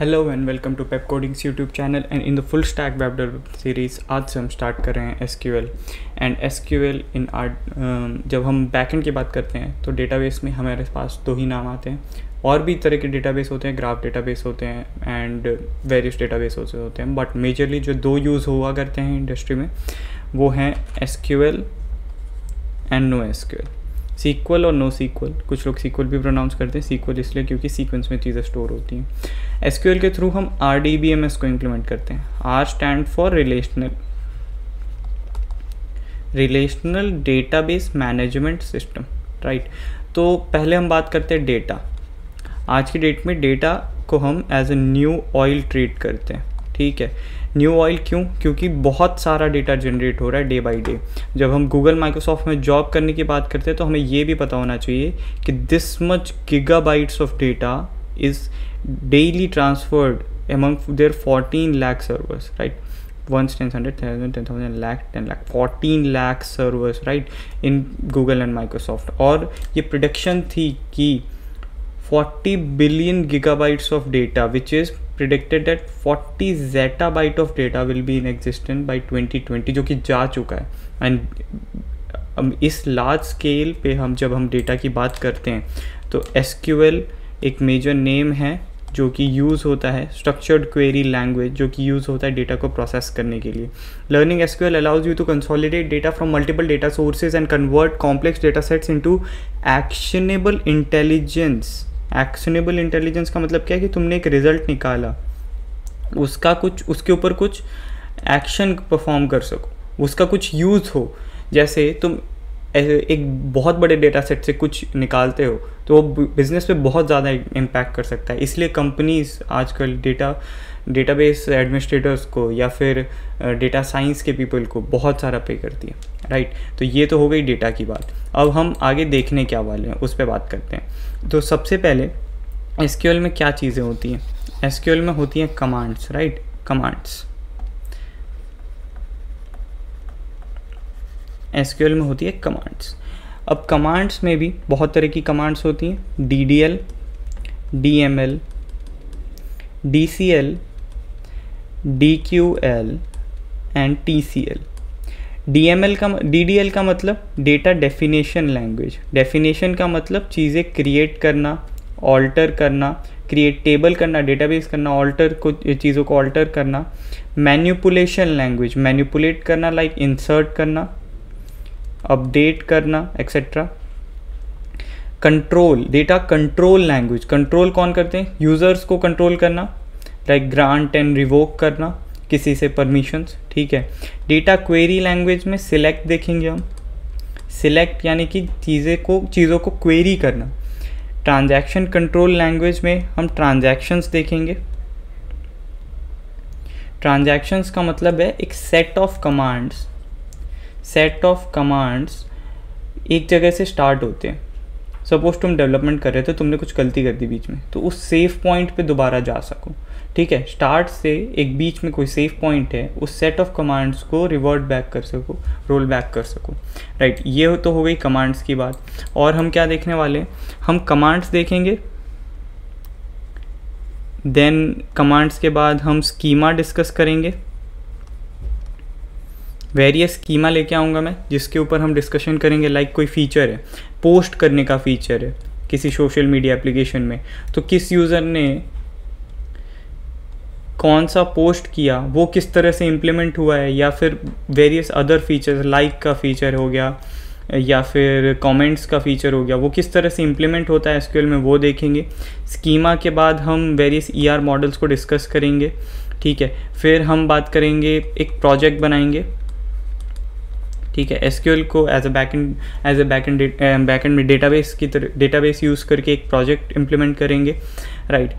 Hello and welcome to Pep Codings YouTube channel and in the full stack web development series आज से हम start कर रहे हैं SQL and SQL in R. जब हम बैकएंड की बात करते हैं तो डेटाबेस में हमारे पास दो ही नाम आते हैं। और भी तरह के डेटाबेस होते हैं, ग्राफ डेटाबेस होते हैं एंड वेरियस डेटाबेस होते हैं, बट मेजरली जो दो यूज़ हुआ करते हैं इंडस्ट्री में वो हैं SQL and no SQL, sequel और नो सीक्वल। कुछ लोग सीक्वल भी प्रोनाउंस करते हैं, सीक्वल इसलिए क्योंकि सीक्वेंस में चीज़ें स्टोर होती हैं। एसक्यूएल के थ्रू हम RDBMS को इम्प्लीमेंट करते हैं। R stand for relational database management system, right. तो पहले हम बात करते हैं डेटा। आज की डेट में डेटा को हम as a new oil treat करते हैं, ठीक है। न्यू ऑयल क्यों? क्योंकि बहुत सारा डेटा जनरेट हो रहा है डे बाय डे। जब हम गूगल माइक्रोसॉफ्ट में जॉब करने की बात करते हैं तो हमें ये भी पता होना चाहिए कि this much gigabytes of data is daily transferred among their 14 lakh servers, right? Once 10,000, 10,000 lakh, 10 lakh, 14 lakh servers, right? In Google and Microsoft। और ये प्रोडक्शन थी कि 40 billion gigabytes of data, which is predicted that 40 zettabyte of data will be in existence by 2020, जो कि जा चुका है। And इस लार्ज स्केल पे जब हम डेटा की बात करते हैं तो एसक्यूएल एक मेजर नेम है जो कि यूज़ होता है, स्ट्रक्चर्ड क्वेरी लैंग्वेज जो कि यूज़ होता है डेटा को प्रोसेस करने के लिए। Learning SQL allows you to consolidate data from multiple data sources and convert complex data sets into actionable intelligence. Actionable intelligence का मतलब क्या है कि तुमने एक रिजल्ट निकाला, उसके ऊपर कुछ एक्शन परफॉर्म कर सको, उसका कुछ यूज़ हो। जैसे तुम एक बहुत बड़े डेटा सेट से कुछ निकालते हो तो वो बिज़नेस पे बहुत ज़्यादा इम्पैक्ट कर सकता है। इसलिए कंपनीज आजकल डेटाबेस एडमिनिस्ट्रेटर्स को या फिर डेटा साइंस के पीपल को बहुत सारा पे करती है, राइट। तो ये तो हो गई डेटा की बात। अब हम आगे देखने क्या वाले हैं उस पर बात करते हैं। तो सबसे पहले एसक्यूएल में क्या चीज़ें होती हैं? एसक्यूएल में होती हैं कमांड्स, राइट। कमांड्स एसक्यूएल में होती है कमांड्स। अब कमांड्स में भी बहुत तरह की कमांड्स होती हैं। DDL, DML, DCL, DQL and TCL। DDL का मतलब डेटा डेफिनेशन लैंग्वेज। डेफिनेशन का मतलब चीज़ें क्रिएट करना, ऑल्टर करना, क्रिएट टेबल करना, डेटाबेस करना, चीज़ों को ऑल्टर करना। मैनिपुलेशन लैंग्वेज, मैनिपुलेट करना लाइक इंसर्ट करना, अपडेट करना, etcetera. Control, data control language. Control कौन करते हैं? यूज़र्स को कंट्रोल करना, लाइक ग्रांट एंड रिवोक करना किसी से परमिशंस, ठीक है। डेटा क्वेरी लैंग्वेज में सिलेक्ट देखेंगे हम। सिलेक्ट यानी कि चीज़ों को क्वेरी करना। ट्रांजैक्शन कंट्रोल लैंग्वेज में हम ट्रांजैक्शंस देखेंगे। ट्रांजैक्शंस का मतलब है एक सेट ऑफ कमांड्स एक जगह से स्टार्ट होते हैं। सपोज तुम डेवलपमेंट कर रहे थे, तुमने कुछ गलती कर दी बीच में, तो उस सेफ पॉइंट पे दोबारा जा सको, ठीक है। स्टार्ट से एक बीच में कोई सेफ पॉइंट है, उस सेट ऑफ कमांड्स को रिवर्ट बैक कर सको, रोल बैक कर सको, राइट। ये तो हो गई कमांड्स की बात। और हम क्या देखने वाले हैं? हम कमांड्स देखेंगे, देन कमांड्स के बाद हम स्कीमा डिस्कस करेंगे। वेरियस स्कीमा लेके आऊँगा मैं जिसके ऊपर हम डिस्कशन करेंगे। लाइक कोई फीचर है, पोस्ट करने का फीचर है किसी सोशल मीडिया एप्लीकेशन में, तो किस यूज़र ने कौन सा पोस्ट किया, वो किस तरह से इम्प्लीमेंट हुआ है, या फिर वेरियस अदर फीचर्स, लाइक का फीचर हो गया या फिर कमेंट्स का फीचर हो गया, वो किस तरह से इम्प्लीमेंट होता है एसक्यूएल में, वो देखेंगे। स्कीमा के बाद हम वेरियस ER मॉडल्स को डिस्कस करेंगे, ठीक है। फिर हम बात करेंगे, एक प्रोजेक्ट बनाएंगे, ठीक है। एसक्यूएल को एज ए बैकएंड में डेटाबेस यूज़ करके एक प्रोजेक्ट इम्प्लीमेंट करेंगे, राइट।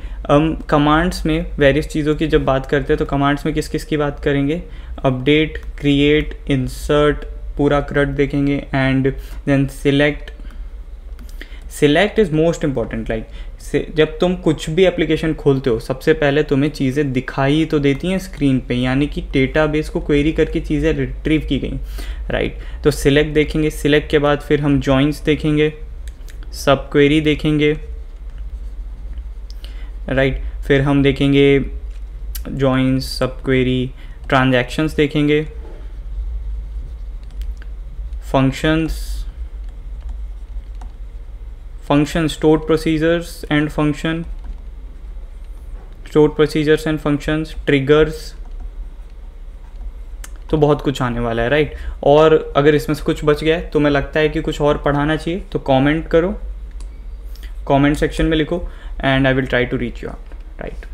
कमांड्स में वेरियस चीज़ों की जब बात करते हैं तो कमांड्स में किस किस की बात करेंगे? अपडेट, क्रिएट, इंसर्ट, पूरा क्रट देखेंगे and then select is most important. Like जब तुम कुछ भी एप्लीकेशन खोलते हो सबसे पहले तुम्हें चीज़ें दिखाई तो देती हैं स्क्रीन पे, यानी कि डेटाबेस को क्वेरी करके चीज़ें रिट्रीव की गई, राइट। तो सिलेक्ट देखेंगे। सिलेक्ट के बाद फिर हम जॉइंस देखेंगे, सब क्वेरी देखेंगे, राइट। फिर हम देखेंगे जॉइंस, सब क्वेरी, ट्रांजैक्शंस देखेंगे, functions, stored procedures and functions, triggers। तो बहुत कुछ आने वाला है, राइट। और अगर इसमें से कुछ बच गया है तो मैं लगता है कि कुछ और पढ़ाना चाहिए, तो कमेंट करो, कमेंट सेक्शन में लिखो, and I will try to reach you out, right.